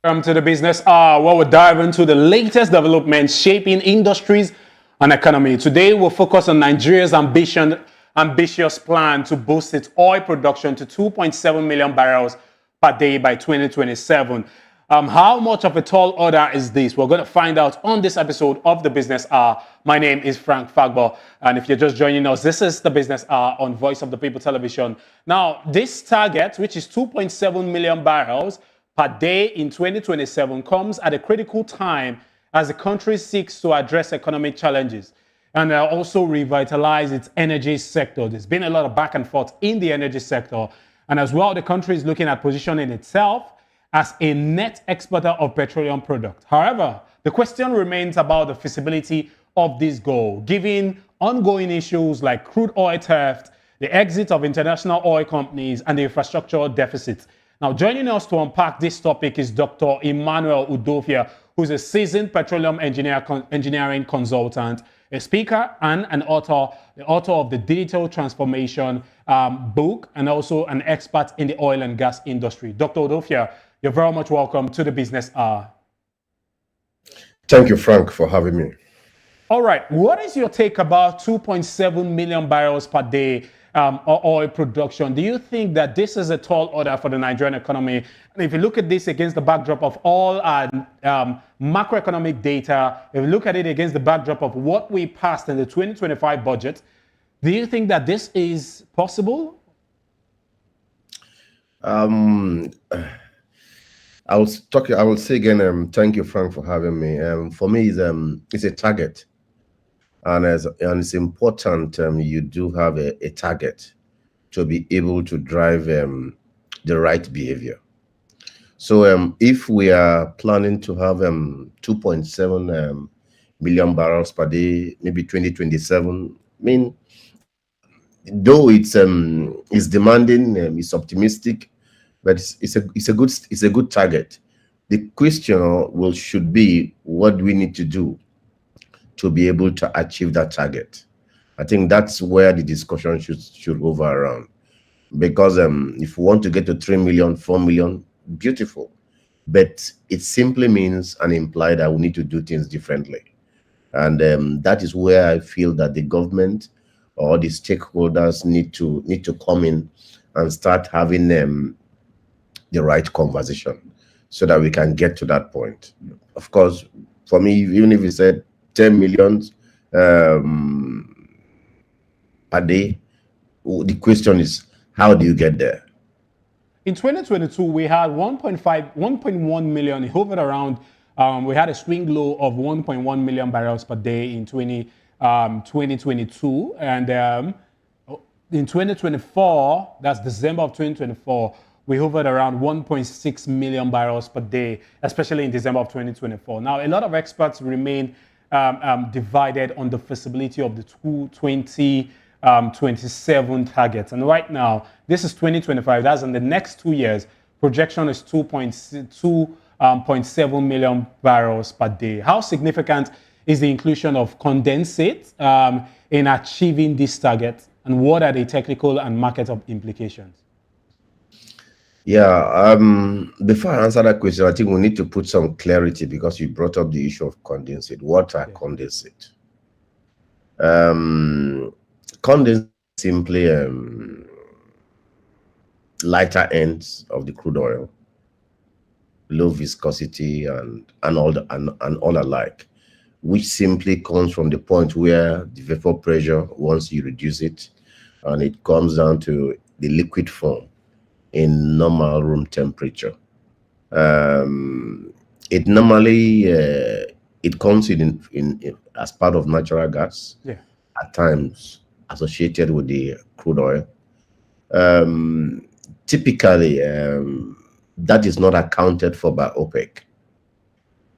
Welcome to the Business Hour, where we dive into the latest developments shaping industries and economy. Today, we'll focus on Nigeria's ambitious plan to boost its oil production to 2.7 million barrels per day by 2027. How much of a tall order is this? We're going to find out on this episode of the Business Hour. My name is Frank Fagbo, and if you're just joining us, this is the Business Hour on Voice of the People Television. Now, this target, which is 2.7 million barrels per day in 2027, comes at a critical time as the country seeks to address economic challenges and also revitalize its energy sector. There's been a lot of back and forth in the energy sector, and as well, the country is looking at positioning itself as a net exporter of petroleum products. However, the question remains about the feasibility of this goal, given ongoing issues like crude oil theft, the exit of international oil companies, and the infrastructure deficit. Now, joining us to unpack this topic is Dr. Emmanuel Udofia, who's a seasoned petroleum engineering consultant, a speaker, and an author, the author of the Digital Transformation book, and also an expert in the oil and gas industry. Dr. Udofia, you're very much welcome to the Business Hour. Thank you, Frank, for having me. All right. What is your take about 2.7 million barrels per day oil production? Do you think that this is a tall order for the Nigerian economy? And if you look at this against the backdrop of all our macroeconomic data, if you look at it against the backdrop of what we passed in the 2025 budget, do you think that this is possible? I will say again, thank you, Frank, for having me. For me, it's a target, and it's important you do have a target to be able to drive the right behavior. So if we are planning to have 2.7 million barrels per day, maybe 2027, I mean, though it's demanding, it's optimistic, but it's a good target. The question should be, what do we need to do to be able to achieve that target? I think that's where the discussion should over around. Because if we want to get to 3 million, 4 million, beautiful. But it simply means and implies that we need to do things differently. And that is where I feel that the government or the stakeholders need to come in and start having the right conversation so that we can get to that point. Of course, for me, even if you said 10 millions per day, the question is, how do you get there? In 2022, we had 1.1 million. It hovered around. We had a swing low of 1.1 million barrels per day in 2022. And in 2024, that's December of 2024, we hovered around 1.6 million barrels per day, especially in December of 2024. Now, a lot of experts remain divided on the feasibility of the 2027 targets. And right now, this is 2025. That's in the next 2 years. Projection is 2.7 million barrels per day. How significant is the inclusion of condensate in achieving this target? And what are the technical and market implications? Yeah, before I answer that question, I think we need to put some clarity because you brought up the issue of condensate. What are condensate? Condensate simply lighter ends of the crude oil, low viscosity and all alike, which simply comes from the point where the vapor pressure, once you reduce it, and it comes down to the liquid form in normal room temperature. It normally it comes in as part of natural gas, at times associated with the crude oil. Typically, that is not accounted for by OPEC.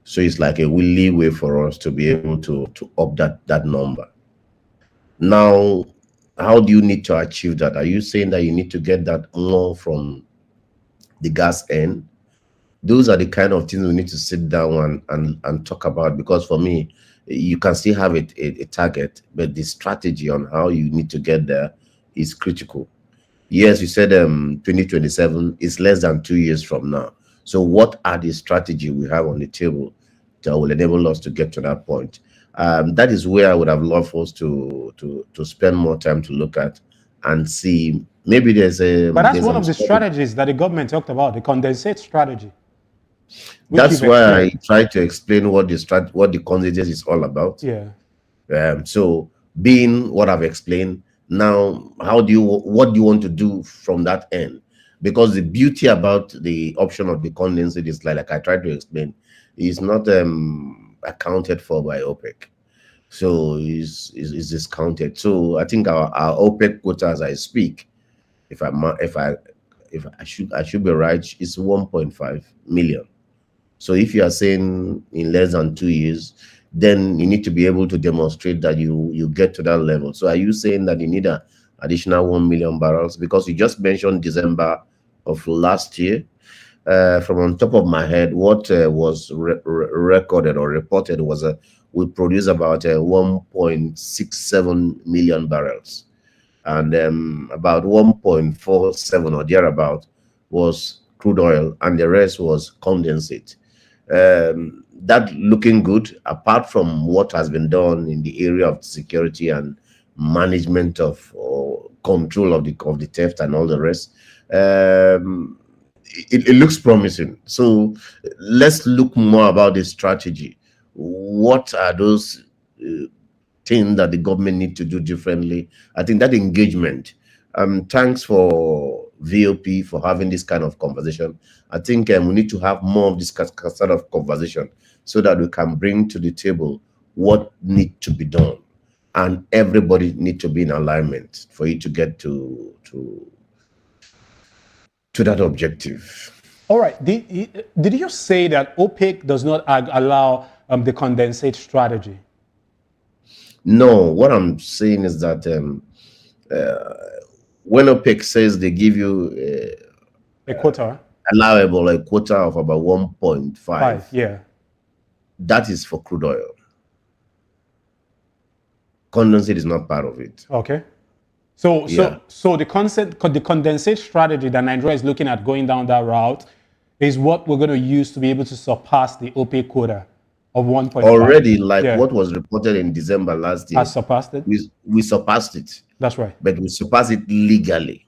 So it's like a leeway for us to be able to up that number. Now, how do you need to achieve that? Are you saying that you need to get that more from the gas end? Those are the kind of things we need to sit down and talk about, because for me, you can still have a target, but the strategy on how you need to get there is critical. Yes, you said 2027 is less than 2 years from now. So what are the strategy we have on the table that will enable us to get to that point? That is where I would have loved us to spend more time to look at and see. Maybe But that's there's one some of the strategy. strategies that the government talked about, the condensate strategy, which That's you've why I explained. try to explain what the consensus is all about. Yeah. So being what I've explained, now what do you want to do from that end? Because the beauty about the option of the condensate is like I tried to explain, is not accounted for by OPEC. So is discounted. So I think our OPEC quota as I speak, if I ma- if I should be right, is 1.5 million. So if you are saying in less than 2 years, then you need to be able to demonstrate that you get to that level. So are you saying that you need an additional 1 million barrels? Because you just mentioned December of last year. From on top of my head, what was recorded or reported was we produced about 1.67 million barrels, and about 1.47 or thereabout was crude oil, and the rest was condensate. That looking good, apart from what has been done in the area of security and management of or control of the theft and all the rest. It looks promising. So let's look more about the strategy. What are those things that the government need to do differently? I think that engagement. Thanks for VOP for having this kind of conversation. I think we need to have more of this sort of conversation so that we can bring to the table what need to be done, and everybody need to be in alignment for you to get to that objective. All right. Did you say that OPEC does not allow the condensate strategy? No, what I'm saying is that when OPEC says they give you A quota? allowable a quota of about 1.5, Yeah. that is for crude oil. Condensate is not part of it. Okay. So Yeah. the condensate strategy that Nigeria is looking at going down that route is what we're going to use to be able to surpass the OPEC quota of 1.5. Already, like Yeah. what was reported in December last year, Has surpassed it. we surpassed it, That's right. but we surpassed it legally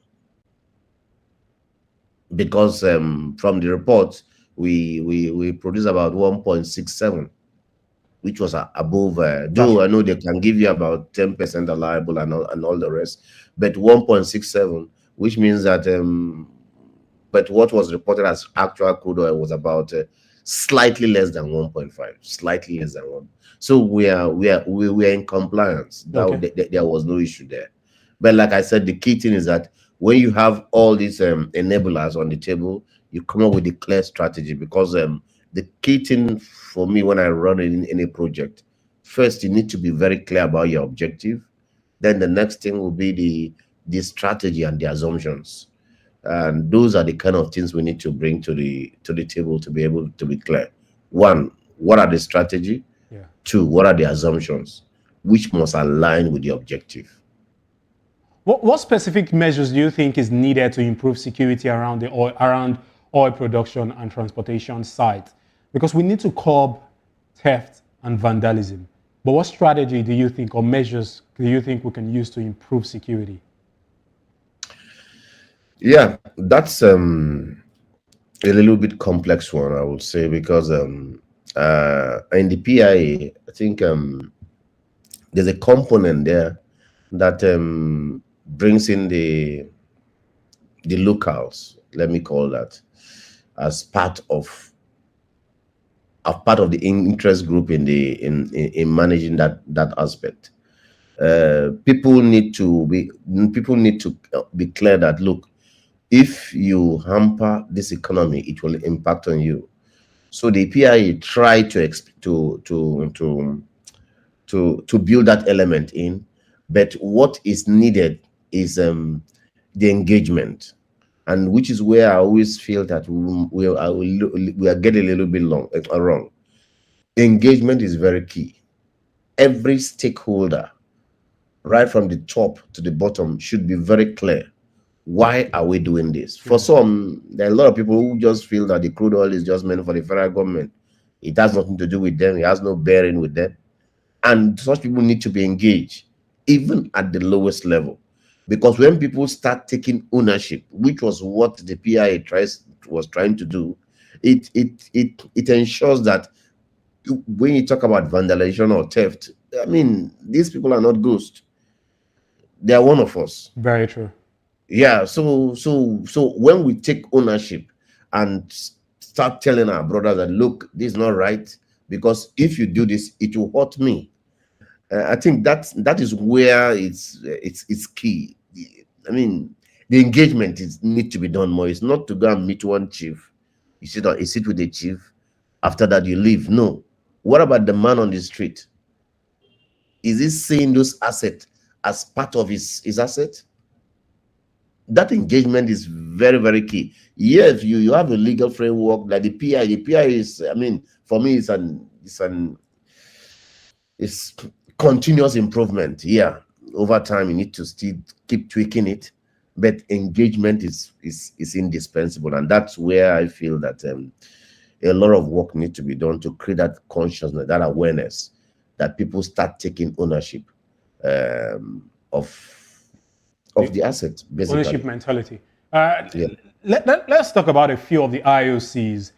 because from the report we produced about 1.67, which was above. Though I know they can give you about 10% allowable and all the rest, but 1.67, which means that but what was reported as actual crude oil was about slightly less than 1.5, slightly less than 1. So we are in compliance. There was no issue there. But like I said, the key thing is that when you have all these enablers on the table, you come up with a clear strategy. Because the key thing for me when I run in any project, first you need to be very clear about your objective. Then the next thing will be the strategy and the assumptions. And those are the kind of things we need to bring to the table to be able to be clear. One, what are the strategy? Yeah. Two, what are the assumptions, which must align with the objective? What specific measures do you think is needed to improve security around oil production and transportation sites? Because we need to curb theft and vandalism. But what strategy do you think, or measures do you think we can use to improve security? Yeah, that's a little bit complex one, I would say, because in the PIA, I think there's a component there that brings in the locals, let me call that, as part of the interest group in managing that aspect. People need to be clear that, look, if you hamper this economy, it will impact on you. So the PIA try to build that element in, but what is needed is the engagement, and which is where I always feel that we are getting a little bit wrong. Engagement is very key. Every stakeholder, right from the top to the bottom, should be very clear Why are we doing this? For some, there are a lot of people who just feel that the crude oil is just meant for the federal government. It has nothing to do with them. It has no bearing with them. And such people need to be engaged, even at the lowest level. Because when people start taking ownership, which was what the PIA was trying to do, it ensures that when you talk about vandalization or theft, I mean, these people are not ghosts. They are one of us. Very true. Yeah. So when we take ownership and start telling our brothers that, look, this is not right, because if you do this, it will hurt me. I think that is where it's key. I mean, the engagement need to be done more. It's not to go and meet one chief. You sit with the chief. After that, you leave. No. What about the man on the street? Is he seeing those assets as part of his asset? That engagement is very, very key. Yes, you have a legal framework like the PI. The PI is, I mean, for me, it's continuous improvement. Yeah, over time you need to still keep tweaking it, but engagement is indispensable, and that's where I feel that a lot of work needs to be done to create that consciousness, that awareness, that people start taking ownership of the asset, basically. Ownership mentality. Yeah. Let's talk about a few of the IOCs.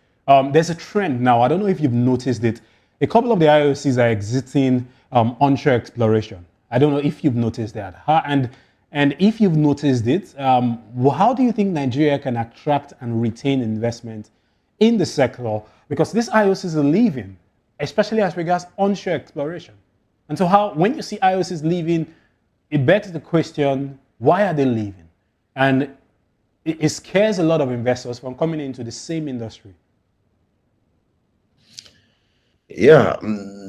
There's a trend now. I don't know if you've noticed it. A couple of the IOCs are exiting onshore exploration. I don't know if you've noticed that. And if you've noticed it, how do you think Nigeria can attract and retain investment in the sector? Because these IOCs are leaving, especially as regards onshore exploration. And so when you see IOCs leaving, it begs the question, why are they leaving? And it scares a lot of investors from coming into the same industry. Yeah,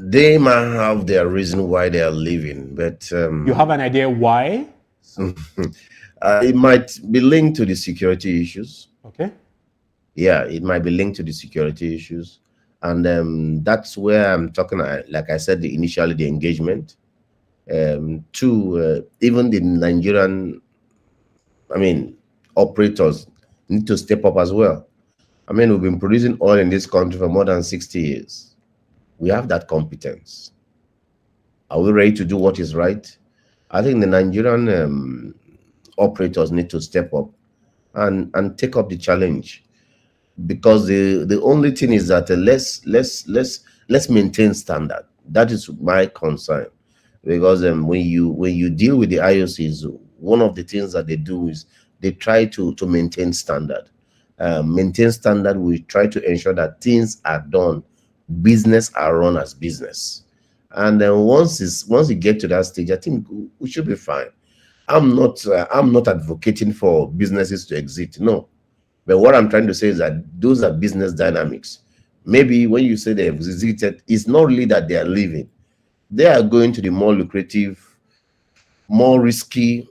they might have their reason why they are leaving, but you have an idea why? It might be linked to the security issues. Okay. Yeah, it might be linked to the security issues, and that's where I'm talking. Like I said, initially the engagement. Two, even the Nigerian, I mean, operators need to step up as well. I mean, we've been producing oil in this country for more than 60 years. We have that competence. Are we ready to do what is right? I think the Nigerian operators need to step up and take up the challenge, because the only thing is that let's maintain standard. That is my concern, because when you deal with the IOCs, one of the things that they do is they try to maintain standard. Maintain standard. We try to ensure that things are done, business are run as business, and then once you get to that stage, I think we should be fine. I'm not advocating for businesses to exit, no, but what I'm trying to say is that those are business dynamics. Maybe when you say they have exited, it's not really that they are leaving. They are going to the more lucrative, more risky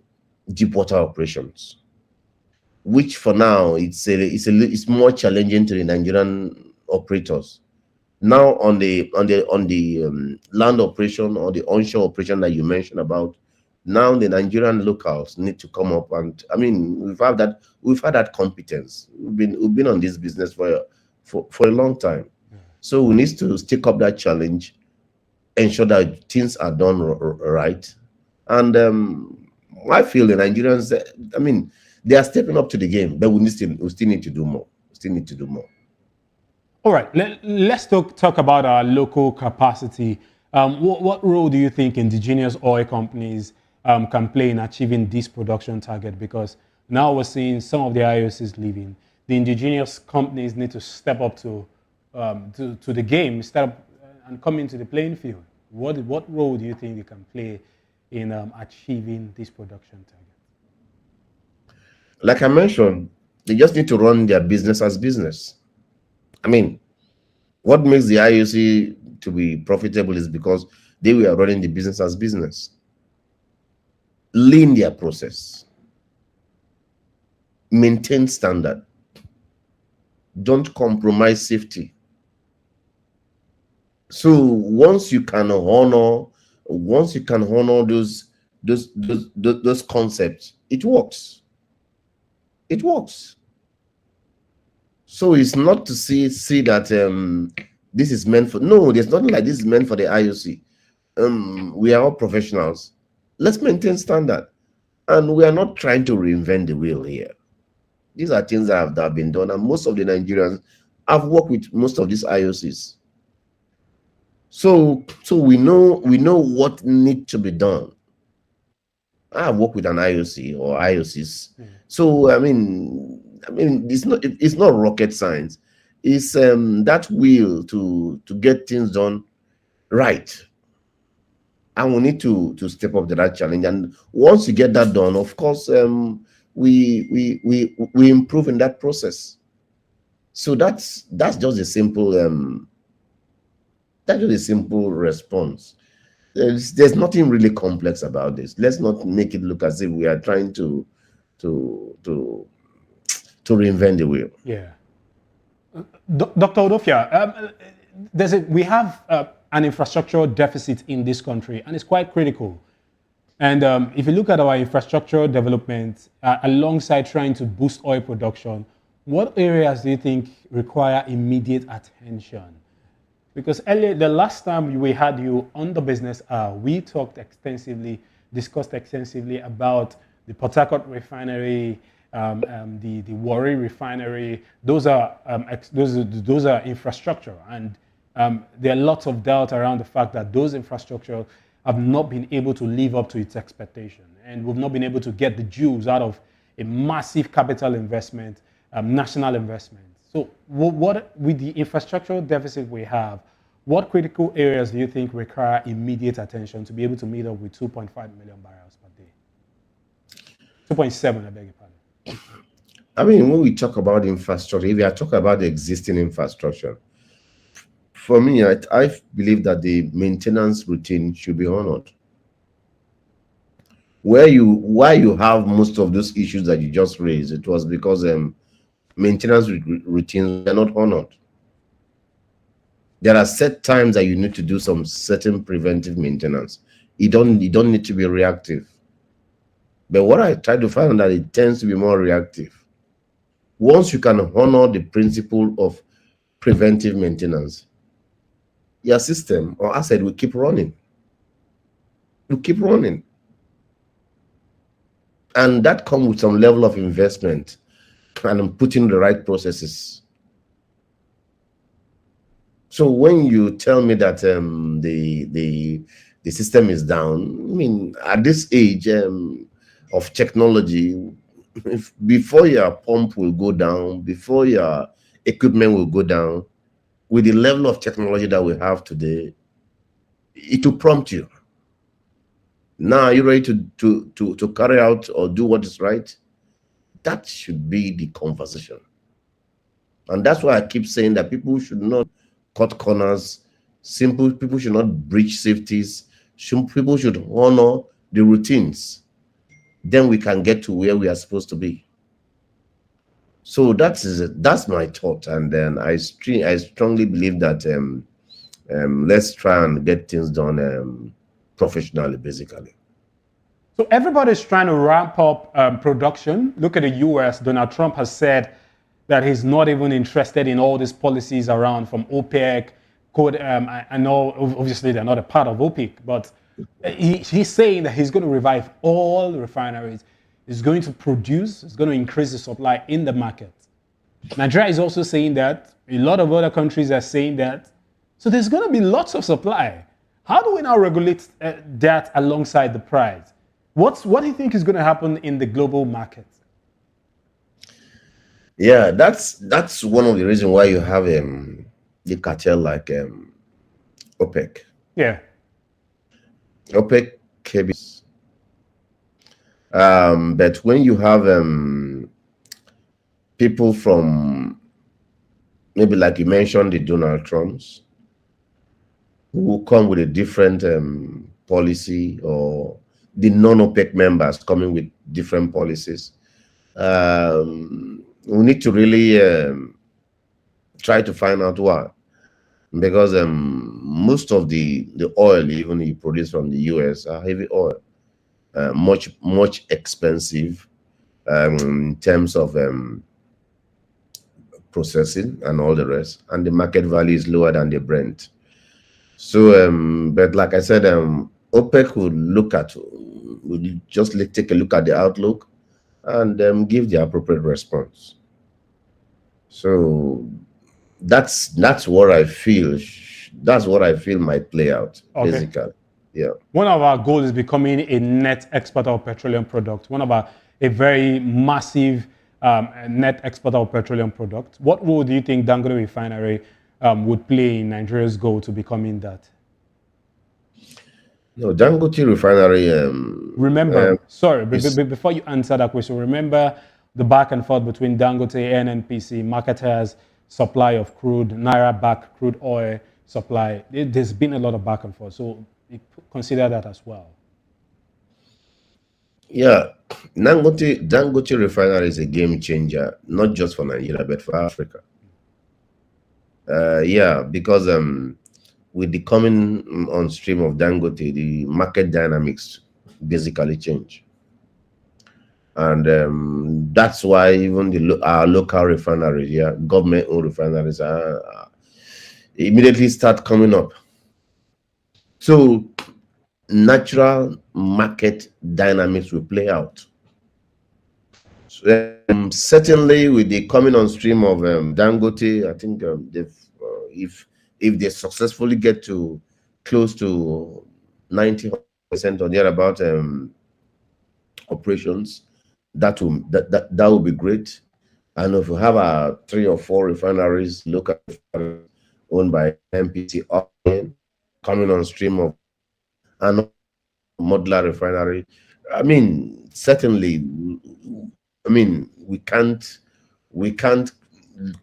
deep water operations, which for now it's more challenging to the Nigerian operators. Now on the land operation or the onshore operation that you mentioned about, now the Nigerian locals need to come up, and I mean we've had that competence. We've been on this business for a long time, so we need to take up that challenge, ensure that things are done right, and I feel the Nigerians, I mean, they are stepping up to the game, but we still need to do more. We still need to do more. All right, let's talk about our local capacity. What role do you think indigenous oil companies can play in achieving this production target? Because now we're seeing some of the IOCs leaving. The indigenous companies need to step up to the game, step up and come into the playing field. What role do you think they can play in achieving this production target? Like I mentioned, they just need to run their business as business. I mean, what makes the IOC to be profitable is because they were running the business as business. Lean their process. Maintain standard. Don't compromise safety. So once you can honor those concepts, it works. It works. So it's not to see that this is meant for, no, there's nothing like this is meant for the IOC. We are all professionals. Let's maintain standard. And we are not trying to reinvent the wheel here. These are things that have been done, and most of the Nigerians have worked with most of these IOCs. So we know what needs to be done. I have worked with an IOC or IOCs. So I mean it's not rocket science. It's that will to get things done right. And we need to step up to that challenge. And once you get that done, of course, we improve in that process. So that's just a simple response. There's nothing really complex about this. Let's not make it look as if we are trying to reinvent the wheel. Yeah. Dr. Odofia, we have an infrastructural deficit in this country, and it's quite critical. And if you look at our infrastructural development alongside trying to boost oil production, what areas do you think require immediate attention? Because earlier, the last time we had you on the business hour, we discussed extensively about the Port Harcourt refinery, the Warri refinery. Those are infrastructure, and there are lots of doubt around the fact that those infrastructure have not been able to live up to its expectation, and we've not been able to get the juice out of a massive capital investment, national investment. So what with the infrastructural deficit we have, what critical areas do you think require immediate attention to be able to meet up with 2.5 million barrels per day? 2.7, I beg your pardon. I mean, when we talk about infrastructure, if we are talking about the existing infrastructure, for me, I believe that the maintenance routine should be honored. Why you have most of those issues that you just raised, it was because maintenance routines are not honored. There are set times that you need to do some certain preventive maintenance. You don't need to be reactive. But what I try to find that it tends to be more reactive. Once you can honor the principle of preventive maintenance, your system or asset will keep running. You keep running. And that comes with some level of investment and putting the right processes. So when you tell me that the system is down, I mean, at this age of technology, before your pump will go down, before your equipment will go down, with the level of technology that we have today, it will prompt you. Now, are you ready to carry out or do what is right? That should be the conversation. And that's why I keep saying that people should not cut corners. People should not breach safeties. People should honor the routines. Then we can get to where we are supposed to be. So that's my thought. And then I strongly believe that let's try and get things done professionally, basically. So everybody's trying to ramp up production. Look at the US. Donald Trump has said that he's not even interested in all these policies around from OPEC. I know, obviously, they're not a part of OPEC, but he's saying that he's going to revive all the refineries. He's going to produce, he's going to increase the supply in the market. Nigeria is also saying that. A lot of other countries are saying that. So there's going to be lots of supply. How do we now regulate that alongside the price? What do you think is going to happen in the global market? Yeah, that's one of the reasons why you have the cartel like OPEC. Yeah. OPEC cables. But when you have people from, maybe like you mentioned, the Donald Trumps, who come with a different policy, or the non-OPEC members coming with different policies, we need to really try to find out why. Because most of the oil, even you produce from the US, are heavy oil. Much expensive, in terms of processing and all the rest, and the market value is lower than the Brent. So, but like I said, OPEC will look at, will just take a look at the outlook and give the appropriate response. So that's what I feel. That's what I feel might play out, basically. Yeah. One of our goals is becoming a net exporter of petroleum products. A very massive net exporter of petroleum products. What role do you think Dangote Refinery would play in Nigeria's goal to becoming that? No, Dangote Refinery. Remember, before you answer that question, remember the back and forth between Dangote, NNPC, marketers, supply of crude, Naira-backed crude oil supply. There's been a lot of back and forth, so consider that as well. Yeah, Dangote Refinery is a game changer, not just for Nigeria, but for Africa. Yeah, because with the coming on stream of Dangote, the market dynamics basically change. And that's why even our local refineries, yeah, government-owned refineries, immediately start coming up. So natural market dynamics will play out. So, certainly, with the coming on stream of Dangote, I think if they successfully get to close to 90% or thereabout operations, that will be great. And if we have 3 or 4 refineries, local owned by NPC, coming on stream of and modular refinery, I mean, certainly, I mean, we can't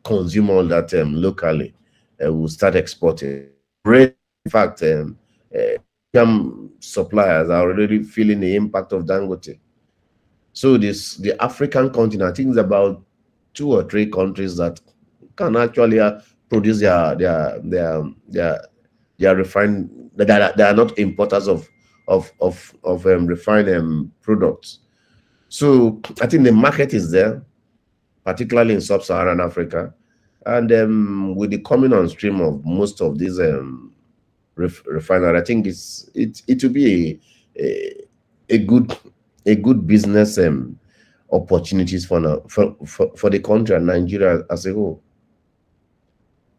consume all that locally. We'll start exporting. In fact, suppliers are already feeling the impact of Dangote. So the African continent, I think, is about 2 or 3 countries that can actually produce their refined. They are not importers of refined products. So I think the market is there, particularly in sub-Saharan Africa, and with the coming on stream of most of these refineries, I think it will be a good business opportunities for the country and Nigeria as a whole.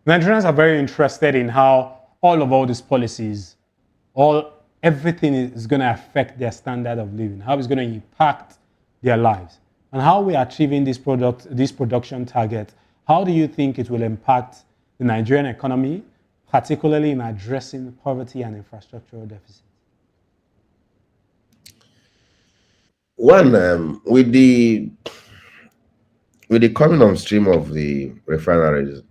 Nigerians are very interested in how all these policies, everything is going to affect their standard of living, how it's going to impact their lives, and how we are achieving this production target. How do you think it will impact the Nigerian economy, particularly in addressing poverty and infrastructural deficits? One, with the coming on stream of the refineries,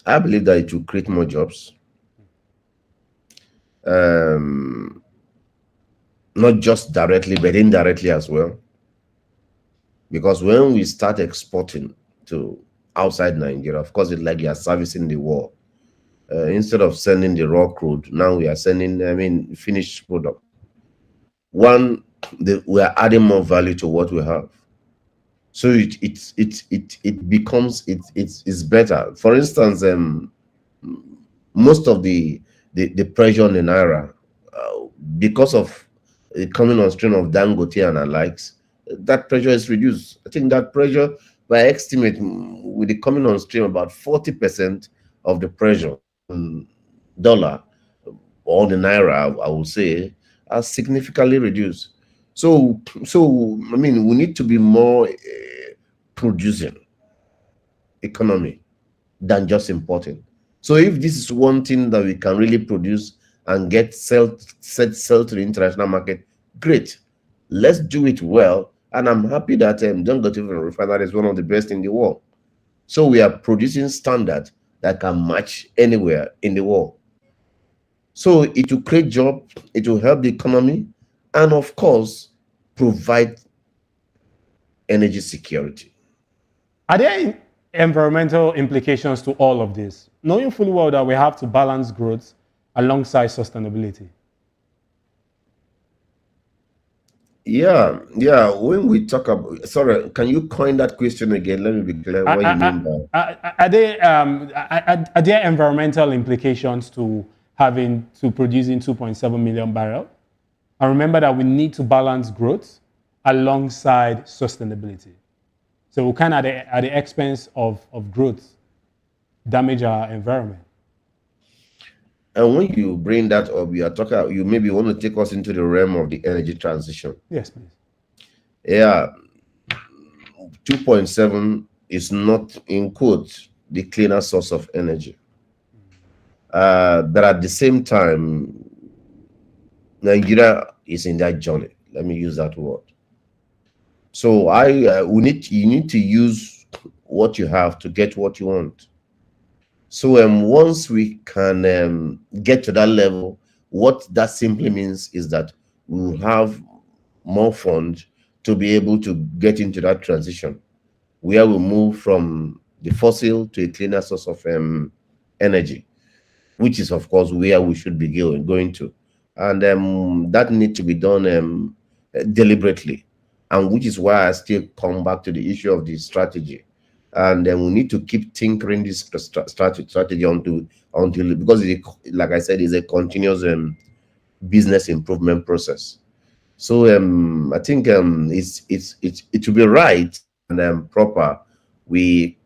I believe that it will create more jobs. Not just directly, but indirectly as well. Because when we start exporting to outside Nigeria, of course, it's like you are servicing the war. Instead of sending the raw crude, now we are sending, finished product. One, we are adding more value to what we have. So it becomes better. For instance, most of the pressure on the Naira, because of the coming on stream of Dangote and the likes, that pressure is reduced. I think that pressure, by estimate, with the coming on stream, about 40% of the pressure on dollar or the Naira, I would say, are significantly reduced. So I mean, we need to be more producing economy than just importing. So if this is one thing that we can really produce and get sell to the international market, great. Let's do it well. And I'm happy that Dangote Refinery is one of the best in the world. So we are producing standard that can match anywhere in the world. So it will create jobs, it will help the economy, and of course, provide energy security. Are there environmental implications to all of this, knowing fully well that we have to balance growth alongside sustainability? Yeah. When we talk about, sorry, can you coin that question again? Let me be clear what you mean by. Are there environmental implications to producing 2.7 million barrel? And remember that we need to balance growth alongside sustainability. So we can, at the expense of growth, damage our environment. And when you bring that up, you are talking, you maybe want to take us into the realm of the energy transition. Yes, please. Yeah, 2.7 is not, in quotes, the cleaner source of energy. But at the same time, Nigeria is in that journey. Let me use that word. So you need to use what you have to get what you want. So once we can get to that level, what that simply means is that we will have more funds to be able to get into that transition, where we move from the fossil to a cleaner source of energy, which is of course where we should be going to, and that needs to be done deliberately, and which is why I still come back to the issue of the strategy. And then we need to keep tinkering this strategy until because like I said, it's a continuous business improvement process. So I think it will be right and proper. We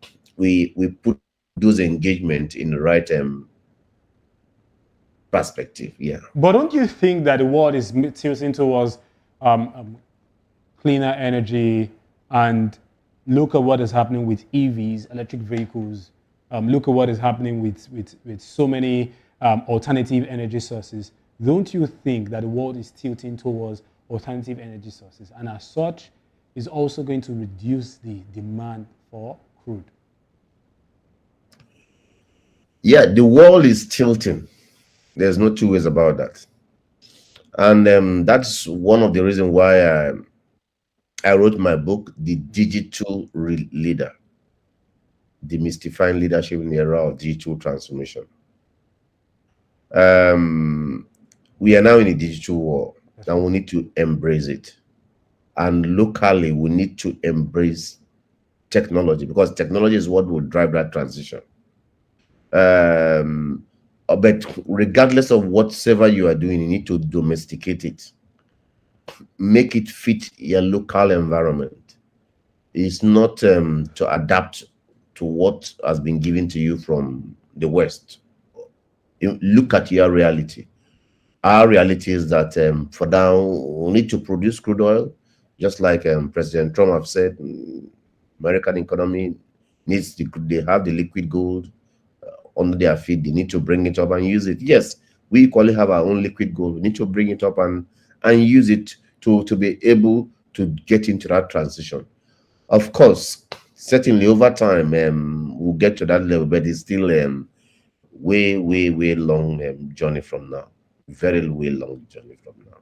put those engagement in the right perspective. Yeah. But don't you think that the world is tilting towards cleaner energy? And look at what is happening with EVs, electric vehicles. Look at what is happening with so many alternative energy sources. Don't you think that the world is tilting towards alternative energy sources, and as such is also going to reduce the demand for crude? Yeah, the world is tilting. There's no two ways about that. And that's one of the reasons why I wrote my book, The Digital Leader, Demystifying Leadership in the Era of Digital Transformation. We are now in a digital world, and we need to embrace it. And locally, we need to embrace technology, because technology is what will drive that transition. But regardless of whatever you are doing, you need to domesticate it, make it fit your local environment. It's not to adapt to what has been given to you from the West. You look at your reality. Our reality is that for now, we need to produce crude oil, just like President Trump have said. American economy needs they have the liquid gold under their feet. They need to bring it up and use it. Yes, we equally have our own liquid gold. We need to bring it up and use it to be able to get into that transition. Of course, certainly over time, we'll get to that level, but it's still way long journey from now. Very way long journey from now.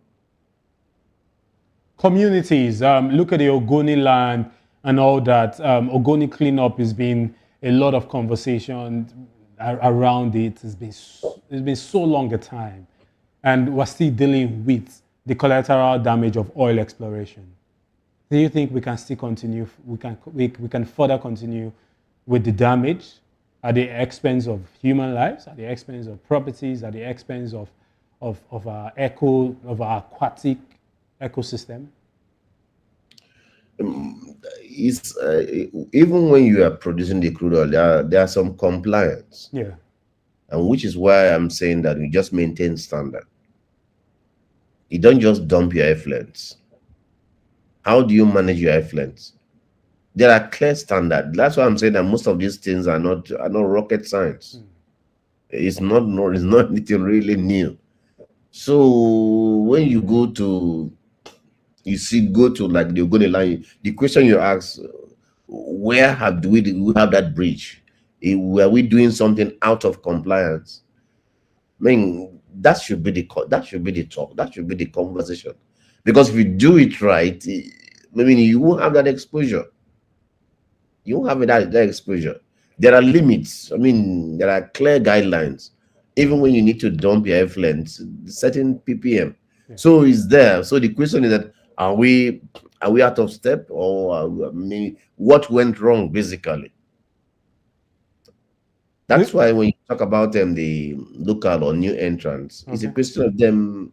Communities, look at the Ogoni land and all that. Ogoni cleanup has been a lot of conversation around it. It's been so long a time, and we're still dealing with the collateral damage of oil exploration. Do you think we can still continue? We can further continue with the damage at the expense of human lives, at the expense of properties, at the expense of our aquatic ecosystem? It's even when you are producing the crude oil, there are some compliance. Yeah. And which is why I'm saying that we just maintain standard. You don't just dump your effluents. How do you manage your effluents? There are clear standards. That's why I'm saying that most of these things are not rocket science. It's not anything really new. So when you go to like the Ogoni line, the question you ask, where do we have that breach? Were we doing something out of compliance? I mean, that should be the talk. That should be the conversation. Because if you do it right, I mean, you won't have that exposure. You won't have that exposure. There are limits. I mean, there are clear guidelines. Even when you need to dump your effluents, certain ppm. Yeah. So it's there. So the question is that Are we out of step, or I mean, what went wrong basically? That's why when you talk about the local or new entrants, it's a question of them.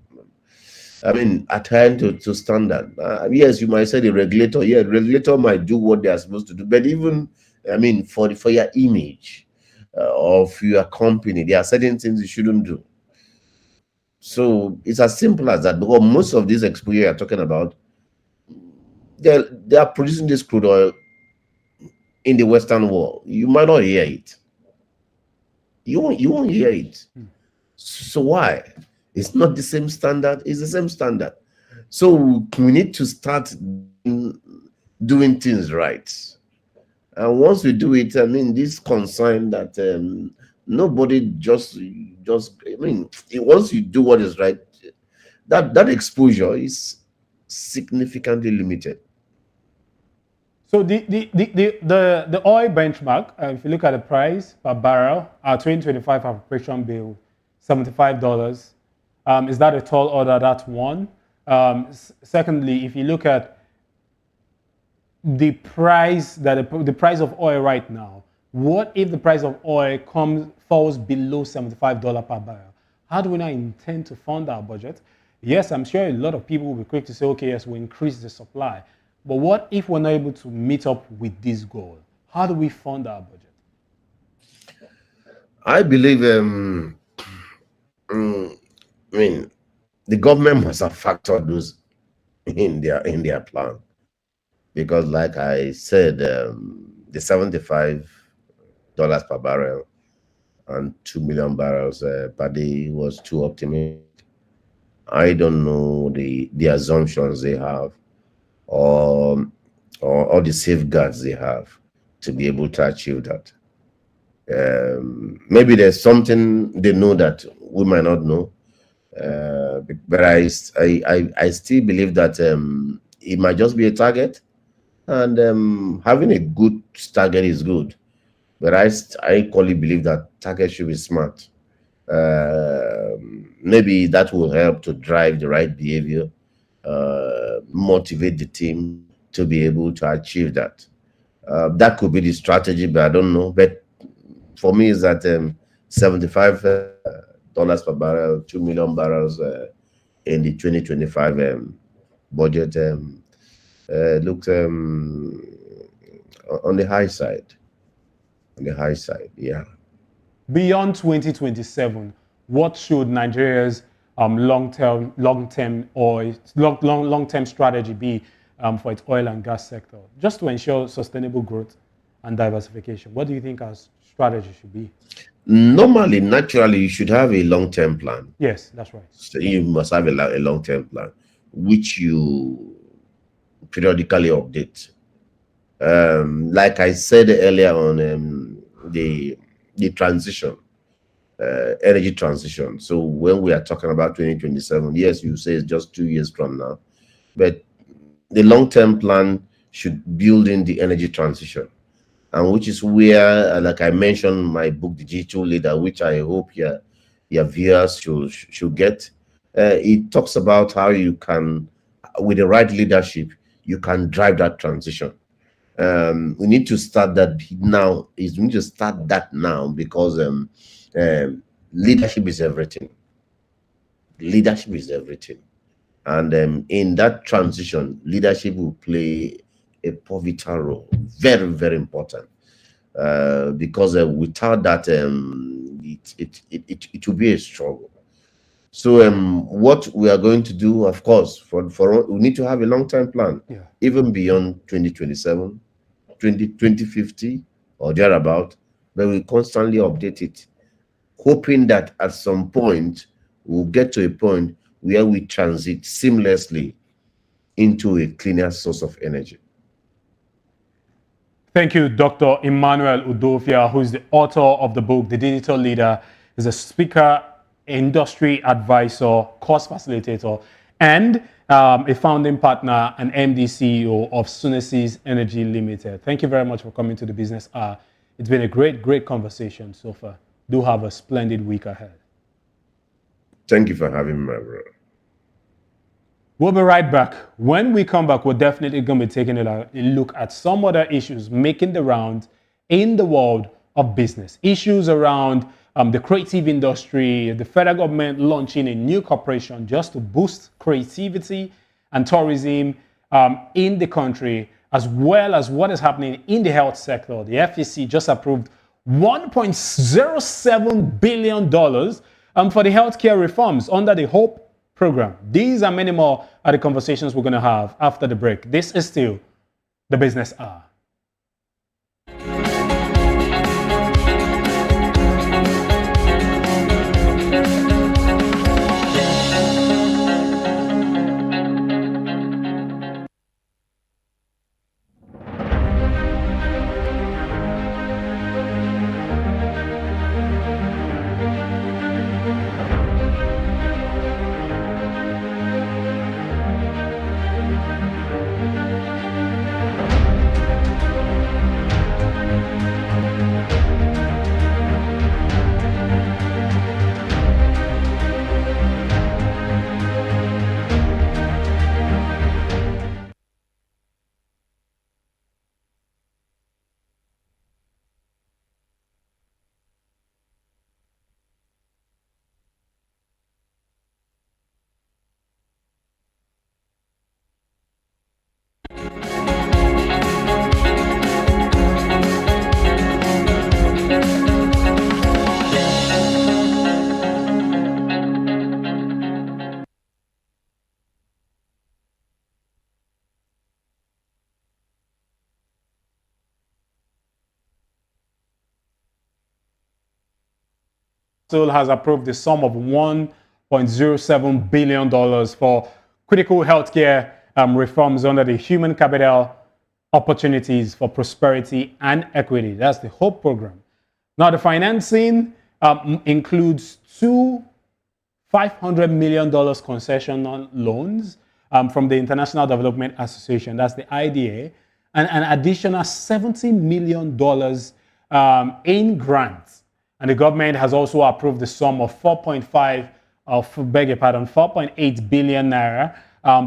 I mean, adhering to standard. Yes, you might say the regulator. Yeah, the regulator might do what they are supposed to do, but even, I mean, for your image of your company, there are certain things you shouldn't do. So it's as simple as that. Because most of these exposure you're talking about, they are producing this crude oil in the Western world. You might not hear it. You won't hear it. So why? It's not the same standard. It's the same standard. So we need to start doing things right. And once we do it, I mean, this concern that nobody just, I mean, once you do what is right, that exposure is significantly limited. So the oil benchmark, if you look at the price per barrel, our 2025 appropriation bill, $75. Is that a tall order? That's one. Secondly, if you look at the price the price of oil right now, what if the price of oil falls below $75 per barrel? How do we now intend to fund our budget? Yes, I'm sure a lot of people will be quick to say, okay, yes, we increase the supply. But what if we're not able to meet up with this goal? How do we fund our budget? I believe, I mean, the government must have factored those in their plan, because, like I said, the $75 per barrel and 2 million barrels per day was too optimistic. I don't know the assumptions they have, or the safeguards they have to be able to achieve that. Maybe there's something they know that we might not know, but I still believe that it might just be a target, and having a good target is good. But I equally believe that target should be smart. Maybe that will help to drive the right behavior, motivate the team to be able to achieve that. That could be the strategy, but I don't know. But for me, is that $75 per barrel, 2 million barrels in the 2025 budget looks on the high side. On the high side, yeah. Beyond 2027, what should Nigeria's long-term strategy be for its oil and gas sector, just to ensure sustainable growth and diversification? What do you think our strategy should be? Normally, naturally, you should have a long-term plan. Yes, that's right. So you must have a long-term plan, which you periodically update. Like I said earlier on, the transition, energy transition. So when we are talking about 2027, yes, you say it's just 2 years from now, but the long-term plan should build in the energy transition, and which is where, like I mentioned, my book, The Digital Leader, which I hope your viewers should get. It talks about how you can, with the right leadership, you can drive that transition. We need to start that now. We need to start that now, because leadership is everything. Leadership is everything. And in that transition, leadership will play a pivotal role, very, very important, because without that, it will be a struggle. So what we are going to do, of course, for we need to have a long-term plan, even beyond 2027, 2050 or thereabout, but we constantly update it, hoping that at some point we'll get to a point where we transit seamlessly into a cleaner source of energy. Thank you, Dr. Emmanuel Udofia, who is the author of the book, The Digital Leader, is a speaker, industry advisor, course facilitator, and a founding partner and MD CEO of Sunesys Energy Limited. Thank you very much for coming to the Business Hour. It's been a great conversation so far. Do have a splendid week ahead. Thank you for having me, my brother. We'll be right back. When we come back, we're definitely going to be taking a look at some other issues making the round in the world of business. Issues around the creative industry, the federal government launching a new corporation just to boost creativity and tourism in the country, as well as what is happening in the health sector. The FEC just approved $1.07 billion for the healthcare reforms under the HOPE program. These and many more are the conversations we're going to have after the break. This is still the Business Hour. Has approved the sum of $1.07 billion for critical healthcare reforms under the Human Capital Opportunities for Prosperity and Equity. That's the HOPE program. Now, the financing includes two $500 million concession loans from the International Development Association, that's the IDA, and an additional $70 million in grants. And the government has also approved the sum of 4.8 billion naira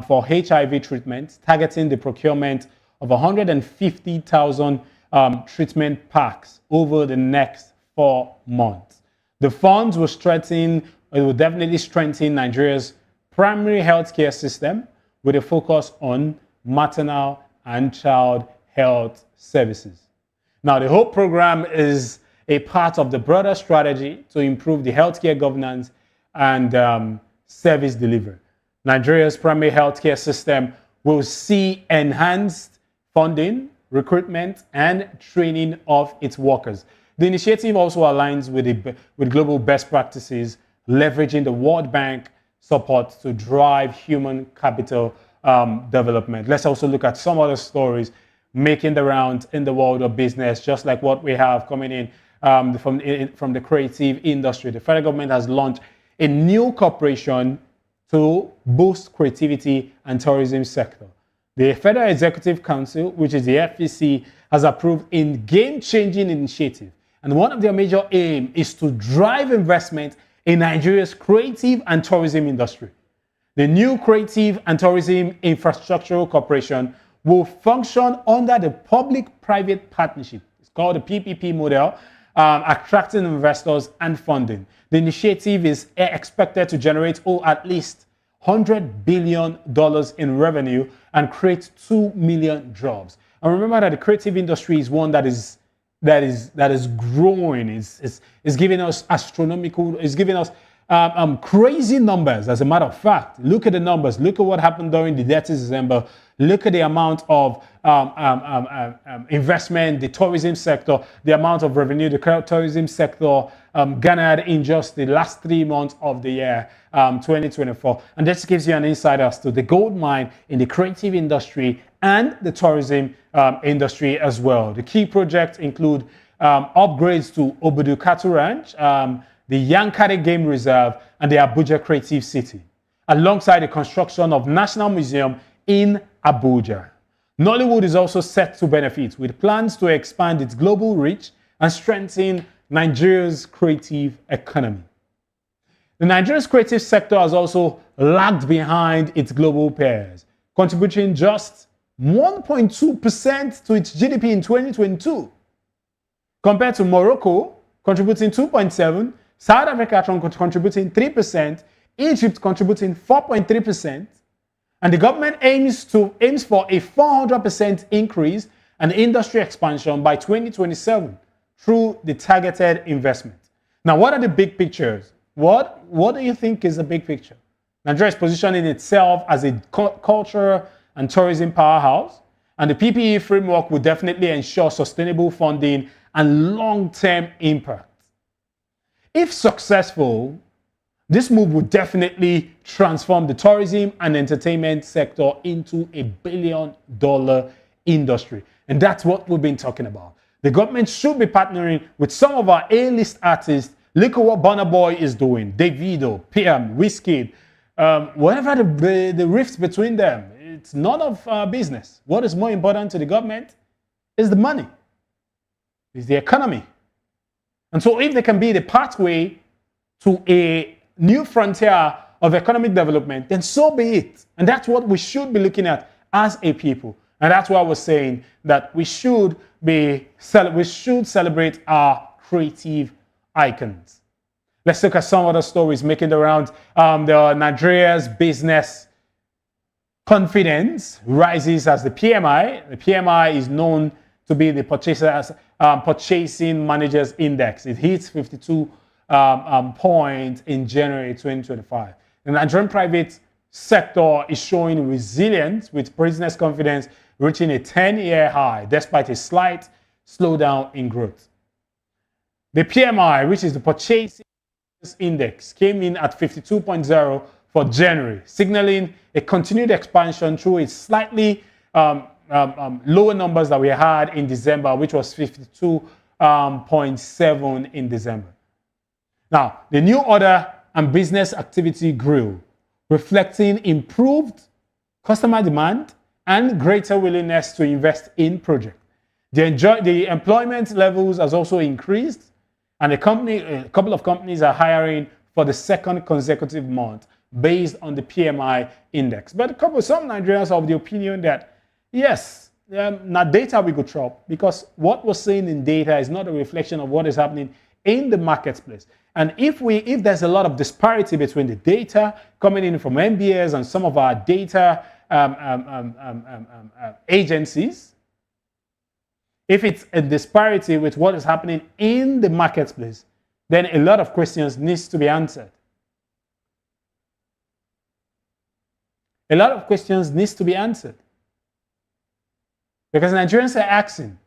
for HIV treatment, targeting the procurement of 150,000 treatment packs over the next 4 months. The funds will definitely strengthen Nigeria's primary healthcare system with a focus on maternal and child health services. Now, the HOPE program is a part of the broader strategy to improve the healthcare governance and service delivery. Nigeria's primary healthcare system will see enhanced funding, recruitment, and training of its workers. The initiative also aligns with global best practices, leveraging the World Bank support to drive human capital development. Let's also look at some other stories making the rounds in the world of business, just like what we have coming in from the creative industry. The federal government has launched a new corporation to boost creativity and tourism sector. The Federal Executive Council, which is the FEC, has approved a game-changing initiative. And one of their major aims is to drive investment in Nigeria's creative and tourism industry. The new Creative and Tourism Infrastructural Corporation will function under the public-private partnership. It's called the PPP model, attracting investors and funding. The initiative is expected to generate at least $100 billion in revenue and create 2 million jobs. And remember that the creative industry is one that is growing. It's giving us astronomical. It's giving us crazy numbers. As a matter of fact, look at the numbers. Look at what happened during the 30th December. Look at the amount of investment, the tourism sector, the amount of revenue the tourism sector garnered in just the last 3 months of the year 2024. And this gives you an insight as to the gold mine in the creative industry and the tourism industry as well. The key projects include upgrades to Obudu Cattle Ranch, the Yankari Game Reserve, and the Abuja Creative City, alongside the construction of National Museum in Abuja. Nollywood is also set to benefit with plans to expand its global reach and strengthen Nigeria's creative economy. The Nigeria's creative sector has also lagged behind its global peers, contributing just 1.2% to its GDP in 2022, compared to Morocco contributing 2.7%, South Africa contributing 3%, Egypt contributing 4.3%, and the government aims for a 400% increase and industry expansion by 2027 through the targeted investment. Now, what are the big pictures? What do you think is the big picture? Nigeria is positioning itself as a culture and tourism powerhouse, and the PPE framework will definitely ensure sustainable funding and long-term impact. If successful, this move would definitely transform the tourism and entertainment sector into a billion-dollar industry. And that's what we've been talking about. The government should be partnering with some of our A-list artists. Look at what Burna Boy is doing, Davido, PM, Wizkid, whatever the rifts between them. It's none of our business. What is more important to the government is the money, is the economy. And so if they can be the pathway to a new frontier of economic development, then so be it. And that's what we should be looking at as a people. And that's why we're saying that we should celebrate our creative icons. Let's look at some other stories making the rounds. The Nigeria's business confidence rises as the PMI. The PMI is known to be the Purchasing Managers Index. It hits 52 points in January 2025. The Nigerian private sector is showing resilience with business confidence reaching a 10-year high despite a slight slowdown in growth. The PMI, which is the Purchasing Index, came in at 52.0 for January, signaling a continued expansion through its slightly lower numbers that we had in December, which was 52.7 in December. Now, the new order and business activity grew, reflecting improved customer demand and greater willingness to invest in projects. The employment levels has also increased, and a couple of companies are hiring for the second consecutive month based on the PMI index. But some Nigerians are of the opinion that, yes, now data we could drop, because what we're seeing in data is not a reflection of what is happening in the marketplace. And if there's a lot of disparity between the data coming in from MBS and some of our data agencies, if it's a disparity with what is happening in the marketplace, then a lot of questions needs to be answered. A lot of questions needs to be answered. Because Nigerians are asking,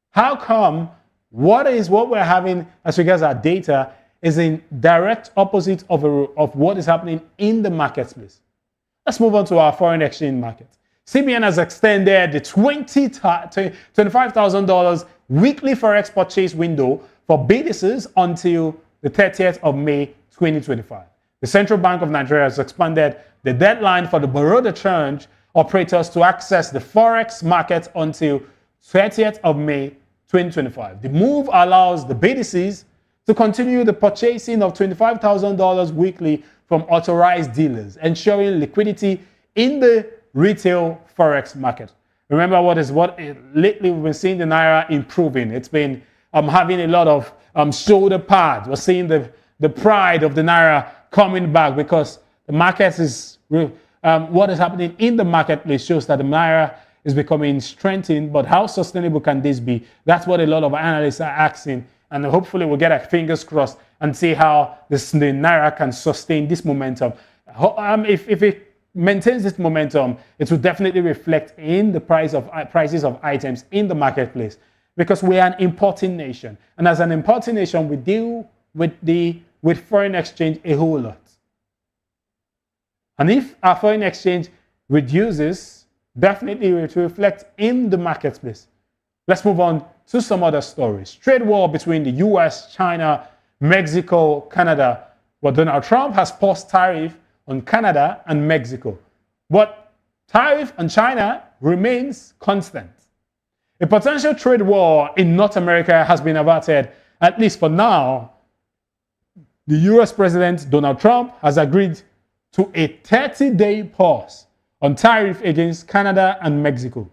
how come what we're having as regards our data is in direct opposite of what is happening in the marketplace? Let's move on to our foreign exchange market. CBN has extended the $25,000 weekly forex purchase window for BDCs until the 30th of May 2025. The Central Bank of Nigeria has expanded the deadline for the Bureau de Change operators to access the forex market until 30th of May 2025. The move allows the BDCs to continue the purchasing of $25,000 weekly from authorized dealers, ensuring liquidity in the retail forex market. Remember lately we've been seeing the Naira improving. It's been having a lot of shoulder pads. We're seeing the pride of the Naira coming back because the market is, what is happening in the marketplace shows that the Naira is becoming strengthened, but how sustainable can this be? That's what a lot of analysts are asking, and hopefully we'll get our fingers crossed and see how the Naira can sustain this momentum. If it maintains this momentum, it will definitely reflect in the prices of items in the marketplace, because we are an importing nation, and as an importing nation, we deal with foreign exchange a whole lot. And if our foreign exchange reduces, definitely it will reflect in the marketplace. Let's move on to some other stories. Trade war between the US, China, Mexico, Canada. Well, Donald Trump has paused tariff on Canada and Mexico, but tariff on China remains constant. A potential trade war in North America has been averted, at least for now, the US President Donald Trump has agreed to a 30-day pause on tariff against Canada and Mexico.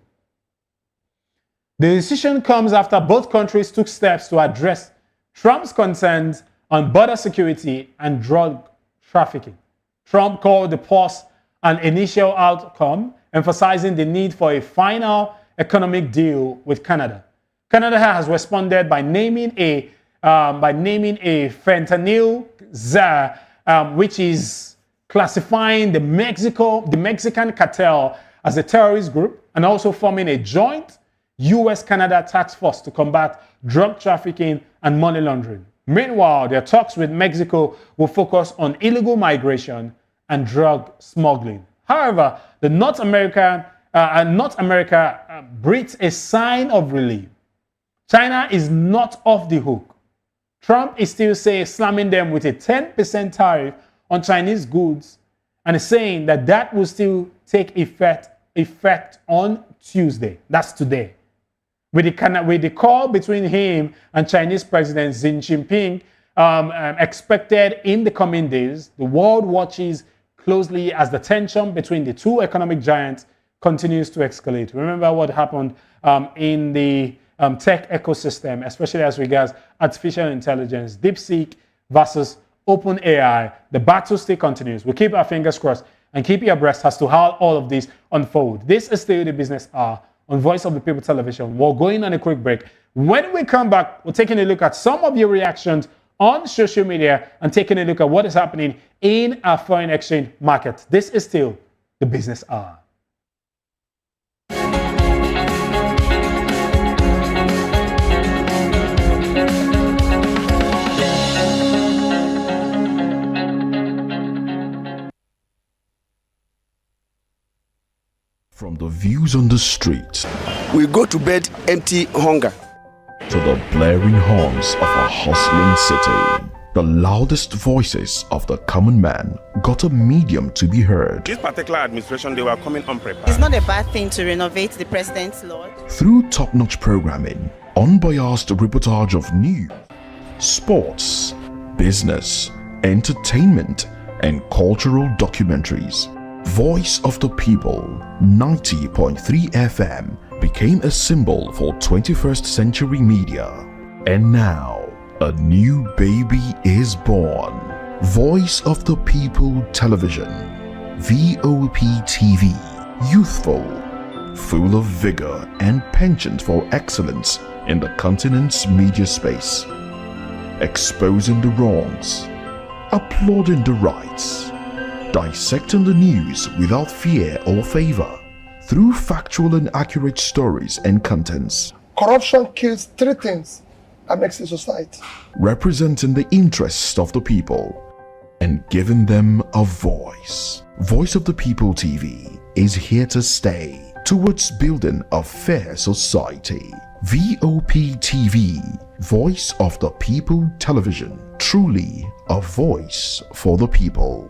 The decision comes after both countries took steps to address Trump's concerns on border security and drug trafficking. Trump called the pause an initial outcome, emphasizing the need for a final economic deal with Canada. Canada has responded by naming a fentanyl czar, which is classifying the Mexican cartel as a terrorist group, and also forming a joint US-Canada task force to combat drug trafficking and money laundering. Meanwhile, their talks with Mexico will focus on illegal migration and drug smuggling. However, the North America breathes a sign of relief. China is not off the hook. Trump is still slamming them with a 10% tariff on Chinese goods and is saying that will still take effect on Tuesday. That's today. With the call between him and Chinese President Xi Jinping expected in the coming days, the world watches closely as the tension between the two economic giants continues to escalate. Remember what happened in the tech ecosystem, especially as regards artificial intelligence, DeepSeek versus OpenAI. The battle still continues. We keep our fingers crossed and keep you abreast as to how all of this unfold. This is still the Business Hour on Voice of the People Television. We're going on a quick break. When we come back, we're taking a look at some of your reactions on social media and taking a look at what is happening in our foreign exchange market. This is still the Business Hour. From the views on the street, we go to bed empty hunger, to the blaring horns of a hustling city, the loudest voices of the common man got a medium to be heard. This particular administration, they were coming unprepared. It's not a bad thing to renovate the president's lodge. Through top-notch programming, unbiased reportage of news, sports, business, entertainment, and cultural documentaries, Voice of the People 90.3 FM became a symbol for 21st century media. And now, a new baby is born. Voice of the People Television, VOP TV, youthful, full of vigor and penchant for excellence in the continent's media space, exposing the wrongs, applauding the rights, dissecting the news without fear or favor, through factual and accurate stories and contents. Corruption kills three things that makes a society. Representing the interests of the people and giving them a voice. Voice of the People TV is here to stay towards building a fair society. VOP TV, Voice of the People Television, truly a voice for the people.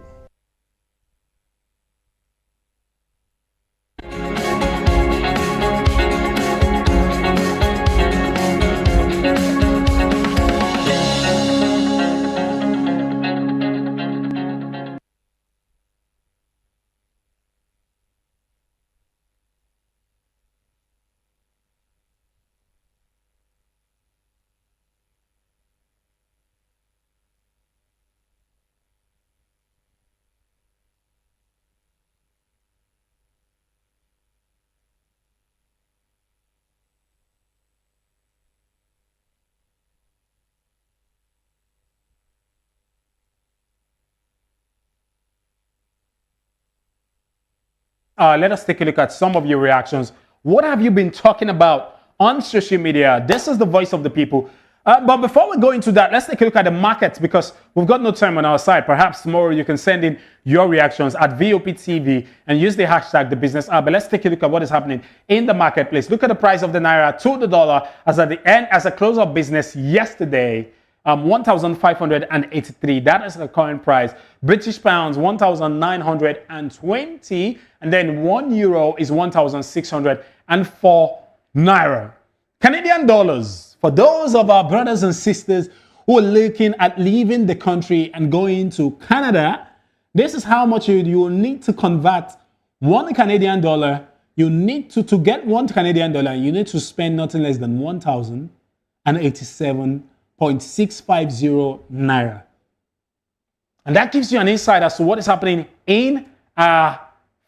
Let us take a look at some of your reactions. What have you been talking about on social media? This is the Voice of the People. But before we go into that, let's take a look at the markets because we've got no time on our side. Perhaps tomorrow you can send in your reactions at VOP TV and use the hashtag The Business Hour. But let's take a look at what is happening in the marketplace. Look at the price of the Naira to the dollar as a close of business yesterday. 1,583. That is the current price. British pounds 1,920, and then €1 is 1,604 naira. Canadian dollars. For those of our brothers and sisters who are looking at leaving the country and going to Canada, this is how much you will need to convert 1 Canadian dollar. You need to get 1 Canadian dollar, you need to spend nothing less than 1,087.650 naira. And that gives you an insight as to what is happening in our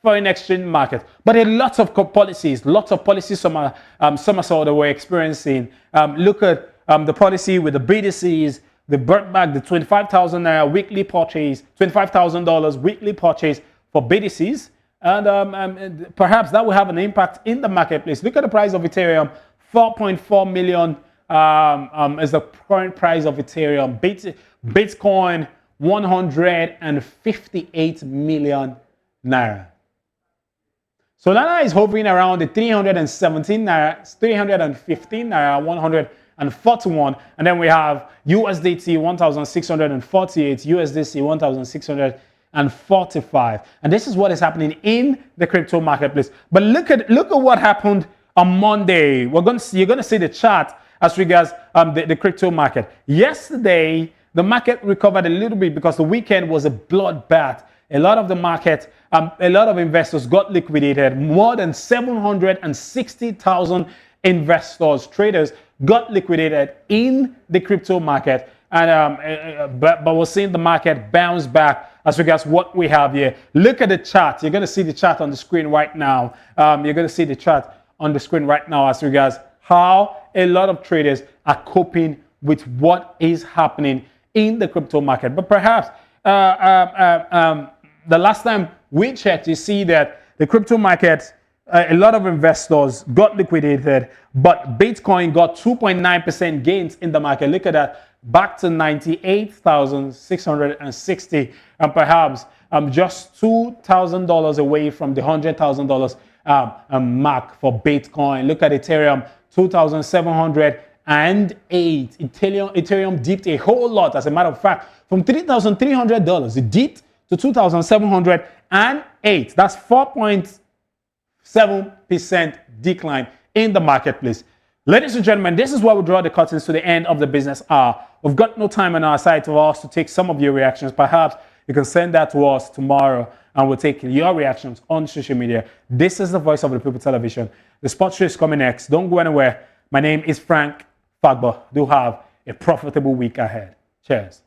foreign exchange market. But a lot of policies some are that we're experiencing. Look at the policy with the BDCs, they brought back the 25,000 naira weekly purchase, $25,000 weekly purchase for BDCs. And perhaps that will have an impact in the marketplace. Look at the price of Ethereum, 4.4 million is the current price of Ethereum. Bitcoin, 158 million naira. Solana is hovering around the 317 naira, 315 naira, 141, and then we have USDT 1,648, USDC 1,645, and this is what is happening in the crypto marketplace. But look at what happened on Monday. You're going to see the chart as regards the crypto market. Yesterday, the market recovered a little bit because the weekend was a bloodbath. A lot of the market, a lot of investors got liquidated. More than 760,000 investors, traders got liquidated in the crypto market. And but we're seeing the market bounce back as regards what we have here. Look at the chart. You're going to see the chart on the screen right now. You're going to see the chart on the screen right now as regards how a lot of traders are coping with what is happening in the crypto market. But perhaps the last time we checked, you see that the crypto market, a lot of investors got liquidated, but Bitcoin got 2.9% gains in the market. Look at that, back to 98,660, and perhaps just $2,000 away from the $100,000 mark for Bitcoin. Look at Ethereum, 2,708. Ethereum dipped a whole lot. As a matter of fact, from $3,300, it dipped to 2,708. That's 4.7% decline in the marketplace. Ladies and gentlemen, this is where we draw the curtains to the end of the business hour. We've got no time on our side for us to take some of your reactions. Perhaps you can send that to us tomorrow and we'll take your reactions on social media. This is the Voice of the People Television. The sports show is coming next. Don't go anywhere. My name is Frank Fagbo. Do have a profitable week ahead. Cheers.